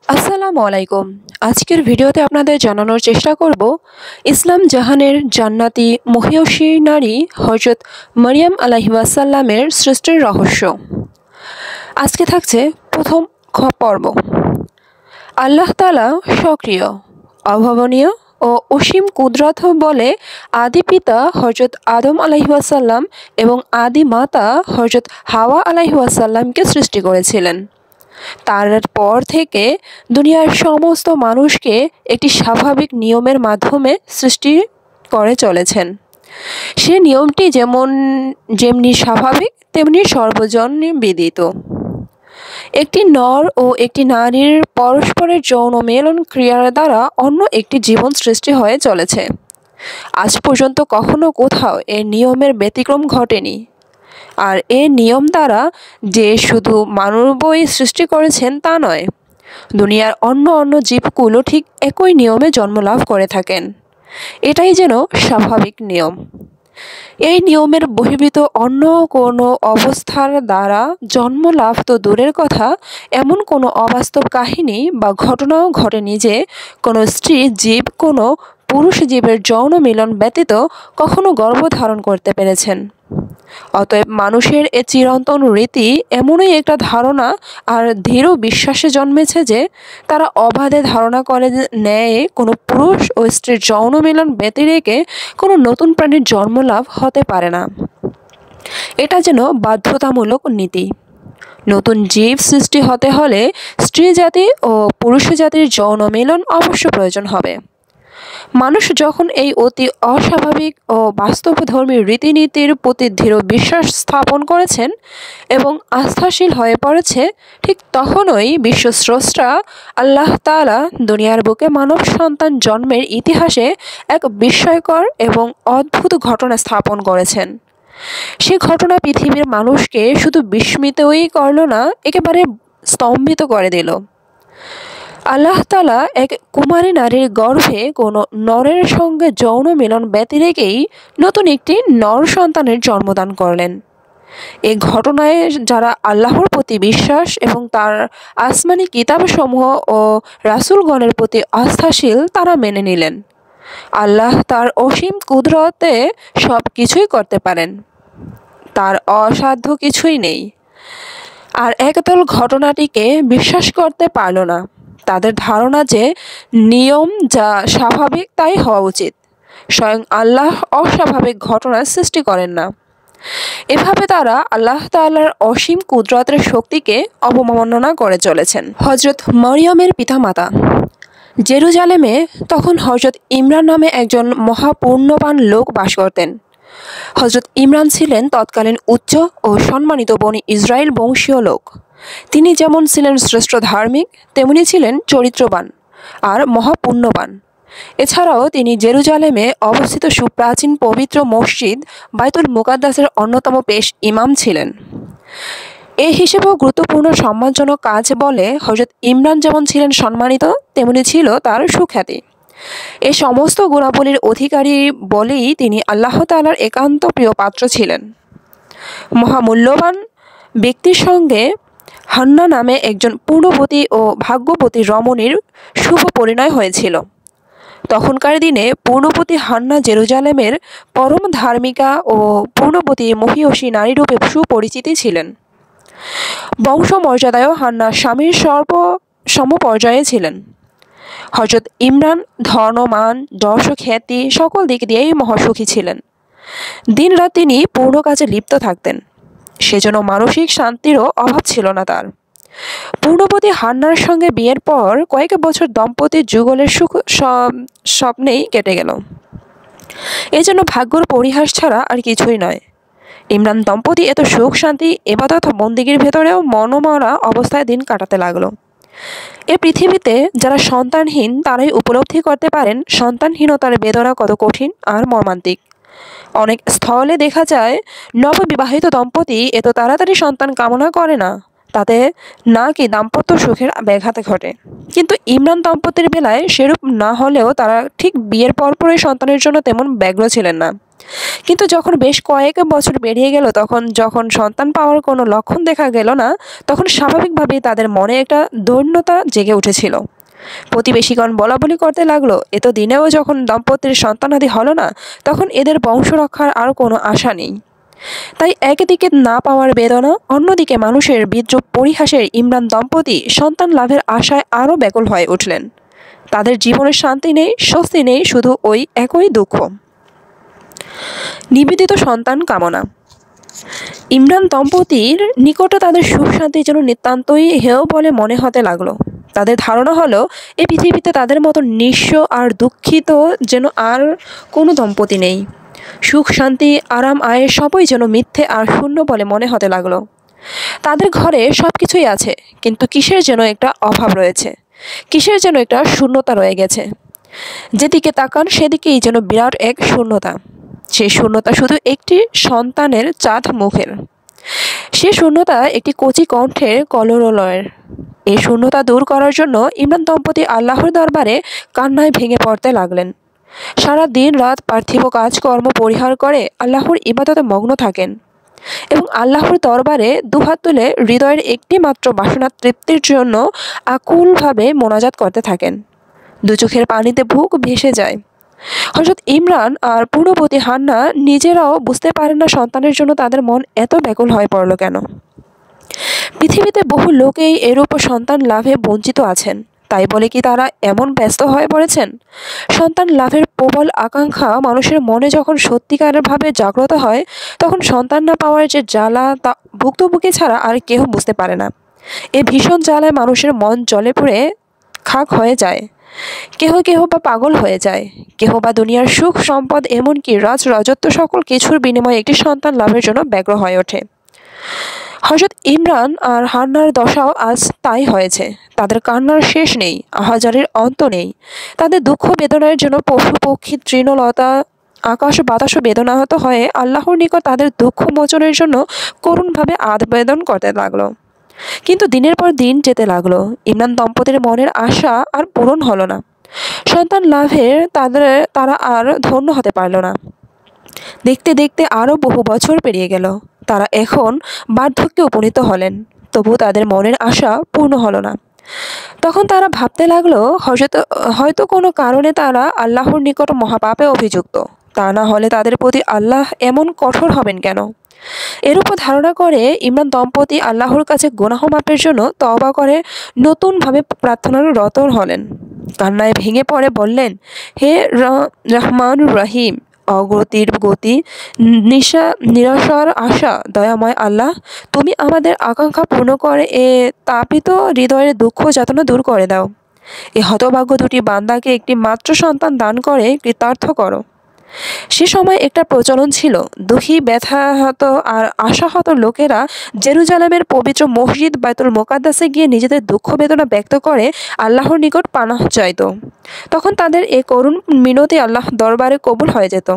আসসালামু আলাইকুম। আজকের ভিডিওতে আপনাদের জানানোর চেষ্টা করব ইসলাম জাহানের জান্নাতি মহিয়সী নারী হযরত মারিয়াম আলাইহিসসালামের সৃষ্টির রহস্য। আজকে থাকছে প্রথম পর্ব। আল্লাহ তাআলা সক্রিয়, অভাবনীয় ও অসীম কুদরত বলে আদি পিতা হযরত আদম আলাইহিসসালাম এবং আদি মাতা হযরত হাওয়া আলাইহিসসালামকে সৃষ্টি করেছিলেন। তারপর থেকে দুনিয়ার সমস্ত মানুষকে একটি স্বাভাবিক নিয়মের মাধ্যমে সৃষ্টি করে চলেছেন। সে নিয়মটি যেমনি স্বাভাবিক তেমনি সর্বজনে বিদিত। একটি নর ও একটি নারীর পরস্পরের যৌন মিলন ক্রিয়ার দ্বারা অন্য একটি জীবন সৃষ্টি হয়ে চলেছে। আজ পর্যন্ত কখনো কোথাও এর নিয়মের ব্যতিক্রম ঘটেনি। আর এ নিয়ম দ্বারা যে শুধু মানবই সৃষ্টি করেছেন তা নয়, দুনিয়ার অন্য জীবগুলো ঠিক একই নিয়মে জন্মলাভ করে থাকেন। এটাই যেন স্বাভাবিক নিয়ম। এই নিয়মের বহির্ভূত অন্য কোনো অবস্থার দ্বারা জন্মলাভ তো দূরের কথা, এমন কোনো অবাস্তব কাহিনী বা ঘটনাও ঘটেনি যে কোনো স্ত্রী জীব কোনো পুরুষ জীবের যৌন মিলন ব্যতীত কখনো গর্ভধারণ করতে পেরেছেন। অতএব মানুষের এ চিরন্তন রীতি এমনই একটা ধারণা আর দৃঢ় বিশ্বাসে জন্মেছে যে তারা অবাধে ধারণা করে নেয় কোনো পুরুষ ও স্ত্রীর যৌন মিলন ব্যতি রেখে কোনো নতুন প্রাণীর জন্মলাভ হতে পারে না। এটা যেন বাধ্যতামূলক নীতি। নতুন জীব সৃষ্টি হতে হলে স্ত্রী জাতি ও পুরুষ জাতির যৌন মিলন অবশ্য প্রয়োজন হবে। মানুষ যখন এই অতি অস্বাভাবিক ও বাস্তবধর্মী রীতিনীতির প্রতি দৃঢ় বিশ্বাস স্থাপন করেছেন এবং আস্থাশীল হয়ে পড়েছে, ঠিক তখনই বিশ্বস্রষ্টা আল্লাহ তাআলা দুনিয়ার বুকে মানব সন্তান জন্মের ইতিহাসে এক বিস্ময়কর এবং অদ্ভুত ঘটনা স্থাপন করেছেন। সে ঘটনা পৃথিবীর মানুষকে শুধু বিস্মিতই করল না, একেবারে স্তম্ভিত করে দিল। আল্লাহ তাআলা এক কুমারী নারীর গর্ভে কোনো নরের সঙ্গে যৌন মিলন ব্যতি রেখেই নতুন একটি নর সন্তানের জন্মদান করলেন। এই ঘটনায় যারা আল্লাহর প্রতি বিশ্বাস এবং তার আসমানি কিতাবসমূহ ও রাসূলগণের প্রতি আস্থাশীল, তারা মেনে নিলেন আল্লাহ তার অসীম কুদরতে সব কিছুই করতে পারেন, তার অসাধ্য কিছুই নেই। আর একদল ঘটনাটিকে বিশ্বাস করতে পারল না। তাদের ধারণা যে নিয়ম যা স্বাভাবিক তাই হওয়া উচিত, স্বয়ং আল্লাহ অস্বাভাবিক ঘটনার সৃষ্টি করেন না। এভাবে তারা আল্লাহ তাআলার অসীম কুদরতের শক্তিকে অবমাননা করে চলেছেন। হযরত মরিয়মের পিতামাতা। জেরুজালেমে তখন হযরত ইমরান নামে একজন মহাপুণ্যবান লোক বাস করতেন। হযরত ইমরান ছিলেন তৎকালীন উচ্চ ও সম্মানিত বনি ইসরায়েল বংশীয় লোক। তিনি যেমন ছিলেন শ্রেষ্ঠ ধার্মিক, তেমনি ছিলেন চরিত্রবান আর মহাপুণ্যবান। এছাড়াও তিনি জেরুজালেমে অবস্থিত সুপ্রাচীন পবিত্র মসজিদ বাইতুল মুকাদ্দাসের অন্যতম পেশ ইমাম ছিলেন। এ হিসেবেও গুরুত্বপূর্ণ সম্মানজনক কাজ বলে হযরত ইমরান যেমন ছিলেন সম্মানিত, তেমনি ছিল তার সুখ্যাতি। এ সমস্ত গুণাবলীর অধিকারী বলেই তিনি আল্লাহ তাআলার একান্ত প্রিয় পাত্র ছিলেন। মহামূল্যবান ব্যক্তির সঙ্গে হান্না নামে একজন পূর্ণবতী ও ভাগ্যবতী রমণীর শুভ পরিণয় হয়েছিল। তখনকার দিনে পূর্ণবতী হান্না জেরুজালেমের পরম ধার্মিকা ও পূর্ণবতী মহিয়সী নারীরূপে সুপরিচিতি ছিলেন। বংশমর্যাদায়ও হান্না স্বামীর সমপর্যায়ে ছিলেন। হযরত ইমরান ধর্মমান, যশ, খ্যাতি সকল দিক দিয়েই মহাসুখী ছিলেন। দিনরাত তিনি পূর্ণ কাজে লিপ্ত থাকতেন, সেজন্য মানসিক শান্তিরও অভাব ছিল না তার। পূর্ণবতী হান্নার সঙ্গে বিয়ের পর কয়েক বছর দম্পতির যুগলের সুখ স্বপ্নেই কেটে গেল। এজন্য ভাগ্যর পরিহাস ছাড়া আর কিছুই নয়। ইমরান দম্পতি এত সুখ শান্তি, ইবাদত বন্দেগীর ভেতরেও মনমরা অবস্থায় দিন কাটাতে লাগলো। এ পৃথিবীতে যারা সন্তানহীন তারাই উপলব্ধি করতে পারেন সন্তানহীনতার বেদনা কত কঠিন আর মর্মান্তিক। অনেক স্থলে দেখা যায় নববিবাহিত দম্পতি এত তাড়াতাড়ি সন্তান কামনা করে না, তাতে নাকি দাম্পত্য সুখের ব্যাঘাত ঘটে। কিন্তু ইমরান দম্পতির বেলায় সেরূপ না হলেও তারা ঠিক বিয়ের পরপরই সন্তানের জন্য তেমন ব্যগ্র ছিলেন না। কিন্তু যখন বেশ কয়েক বছর পেরিয়ে গেল, যখন সন্তান পাওয়ার কোনো লক্ষণ দেখা গেল না, তখন স্বাভাবিকভাবেই তাদের মনে একটা দৈন্যতা জেগে উঠেছিল। প্রতিবেশীগণ বলাবলি করতে লাগলো, এতদিনেও যখন দম্পতির সন্তানাদি হলো না, তখন এদের বংশ রক্ষার আর কোনো আশা নেই। তাই একদিকে না পাওয়ার বেদনা, অন্যদিকে মানুষের বিদ্রূপ পরিহাসের ইমরান দম্পতি সন্তান লাভের আশায় আরও ব্যাকুল হয়ে উঠলেন। তাদের জীবনের শান্তি নেই, স্বস্তি নেই, শুধু ওই একই দুঃখ। নিবেদিত সন্তান কামনা। ইমরান দম্পতির নিকটে তাদের সুখ শান্তি যেন নিতান্তই হেয় বলে মনে হতে লাগলো। তাদের ধারণা হলো, এই পৃথিবীতে তাদের মতো নিঃস্ব আর দুঃখিত যেন আর কোনো দম্পতি নেই। সুখ শান্তি আরাম আয়ের সবই যেন মিথ্যে আর শূন্য বলে মনে হতে লাগলো। তাদের ঘরে সব কিছুই আছে, কিন্তু কিসের যেন একটা অভাব রয়েছে, কিসের যেন একটা শূন্যতা রয়ে গেছে। যেদিকে তাকান সেদিকেই যেন বিরাট এক শূন্যতা। সেই শূন্যতা শুধু একটি সন্তানের চাঁদ মুখের, সে শূন্যতা একটি কচি কণ্ঠের কলরলয়ের। এই শূন্যতা দূর করার জন্য ইমরান দম্পতি আল্লাহর দরবারে কান্নায় ভেঙে পড়তে লাগলেন। সারা দিন রাত পার্থিব কাজকর্ম পরিহার করে আল্লাহর ইবাদতে মগ্ন থাকেন এবং আল্লাহর দরবারে দুহাত তুলে হৃদয়ের একটি মাত্র বাসনা তৃপ্তির জন্য আকুলভাবে মোনাজাত করতে থাকেন। দু চোখের পানিতে বুক ভেসে যায়। হযরত ইমরান আর পূর্ববর্তী হান্না নিজেরাও বুঝতে পারেন না সন্তানের জন্য তাদের মন এত ব্যাকুল হয়ে পড়ল কেন। পৃথিবীতে বহু লোকেই এরূপ সন্তান লাভে বঞ্চিত আছেন, তাই বলে কি তারা এমন ব্যস্ত হয়ে পড়েছেন? সন্তান লাভের প্রবল আকাঙ্ক্ষা মানুষের মনে যখন সত্যিকারভাবে জাগ্রত হয়, তখন সন্তান না পাওয়ার যে জ্বালা তা ভুক্তভোগী ছাড়া আর কেউ বুঝতে পারে না। এই ভীষণ জ্বালায় মানুষের মন জ্বলে পুড়ে খাক হয়ে যায়। কেহ বা পাগল হয়ে যায়, কেহ বা দুনিয়ার সুখ সম্পদ এমনকি রাজত্ব সকল কিছুর বিনিময়ে একটি সন্তান লাভের জন্য ব্যগ্র হয়ে ওঠে। হযরত ইমরান আর হান্নার দশাও আজ তাই হয়েছে। তাদের কান্নার শেষ নেই, আহাজারির অন্ত নেই। তাদের দুঃখ বেদনার জন্য পশু পক্ষী তৃণলতা আকাশ বাতাসও বেদনাহত হয়ে আল্লাহর নিকট তাদের দুঃখ মোচনের জন্য করুণভাবে আবেদন করতে লাগলো। কিন্তু দিনের পর দিন যেতে লাগলো, ইমরান দম্পতির মনের আশা আর পূরণ হলো না। সন্তান লাভের তারা আর ধন্য হতে পারল না। দেখতে দেখতে আরও বহু বছর পেরিয়ে গেল। তারা এখন বার্ধক্যে উপনীত হলেন, তবু তাদের মনের আশা পূর্ণ হলো না। তখন তারা ভাবতে লাগলো, হয়তো কোনো কারণে তারা আল্লাহর নিকট মহাপাপে অভিযুক্ত, তা না হলে তাদের প্রতি আল্লাহ এমন কঠোর হবেন কেন? এর উপর ধারণা করে ইমরান দম্পতি আল্লাহর কাছে গুনাহ মাপের জন্য তওবা করে নতুনভাবে প্রার্থনার রত হলেন। কান্নায় ভেঙে পড়ে বললেন, হে রহমান রহিম, অগতির গতি, নিরাশার আশা, দয়াময় আল্লাহ, তুমি আমাদের আকাঙ্ক্ষা পূর্ণ করে এ তাপিত হৃদয়ের দুঃখ যাতনা দূর করে দাও। এ হতভাগ্য দুটি বান্দাকে একটি মাত্র সন্তান দান করে কৃতার্থ করো। সে সময় একটা প্রচলন ছিল, দুঃখী ব্যথাহত আর আশাহত লোকেরা জেরুজালেমের পবিত্র মসজিদ বাইতুল মোকাদ্দাসে গিয়ে নিজেদের দুঃখ বেদনা ব্যক্ত করে আল্লাহর নিকট পানাহ চাইত। তখন তাদের এ করুণ মিনতি আল্লাহ দরবারে কবুল হয়ে যেত।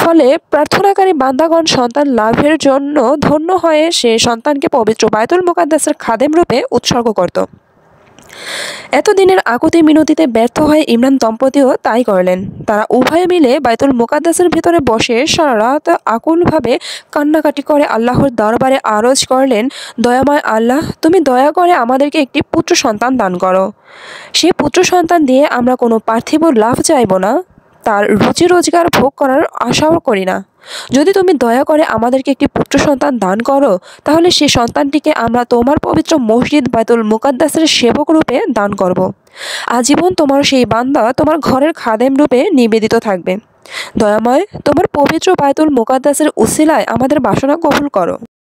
ফলে প্রার্থনাকারী বান্দাগণ সন্তান লাভের জন্য ধন্য হয়ে সে সন্তানকে পবিত্র বাইতুল মোকাদ্দাসের খাদেম রূপে উৎসর্গ করত। এতদিনের আকুতি মিনতিতে ব্যর্থ হয়ে ইমরান দম্পতিও তাই করলেন। তারা উভয়ে মিলে বাইতুল মোকাদ্দাসের ভেতরে বসে সারা রাত আকুলভাবে কান্নাকাটি করে আল্লাহর দরবারে আরজ করলেন, দয়াময় আল্লাহ, তুমি দয়া করে আমাদেরকে একটি পুত্র সন্তান দান করো। সে পুত্র সন্তান দিয়ে আমরা কোনো পার্থিব লাভ চাইব না, তার রুচি রোজগার ভোগ করার আশাও করি না। যদি তুমি দয়া করে আমাদেরকে একটি পুত্র সন্তান দান করো, তাহলে সে সন্তানটিকে আমরা তোমার পবিত্র মসজিদ বাইতুল মুকাদ্দাসের সেবক রূপে দান করব। আজীবন তোমার সেই বান্দা তোমার ঘরের খাদেম রূপে নিবেদিত থাকবে। দয়াময়, তোমার পবিত্র বাইতুল মুকাদ্দাসের উসিলায় আমাদের বাসনা কবুল করো।